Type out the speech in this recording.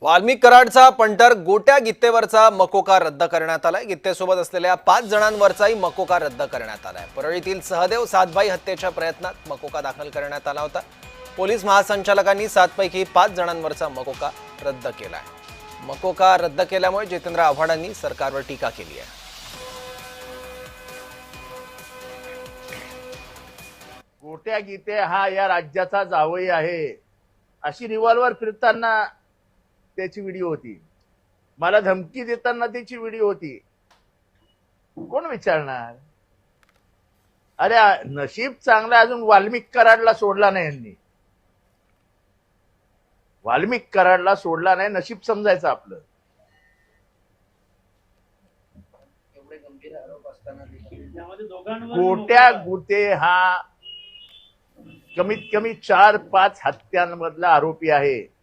Valmik कराडचा punter गोट्या गित्तेवरचा मकोका रद्द करण्यात आलाय। गित्तेसोबत असलेल्या 5 जणांवरचाही मकोका रद्द करण्यात आलाय। परळीतील सहदेव सातबाई हत्येच्या प्रयत्नात मकोका दाखल करण्यात आला होता। पोलीस महासंचालकांनी 7 पैकी 5 जणांवरचा मकोका रद्द केलाय। मकोका रद्द केल्यामुळे जितेंद्र आव्हाडांनी सरकारवर टीका केली आहे। गोट्या गीते हा या राज्याचा जावई आहे अशी रिव्हॉल्वर फिरताना त्याची व्हिडिओ होती, मला धमकी देताना त्याची व्हिडिओ होती। कोण विचारणार? अरे नशीब चांगला अजून वाल्मिक कराडला सोडला नाही यांनी, वाल्मिक कराडला सोडला नाही, नशीब समजायचं आपलं। एवढे गंभीर आरोप असताना गोट्या गुटे हा कमीत कमी 4-5 हत्यांमधला आरोपी आहे।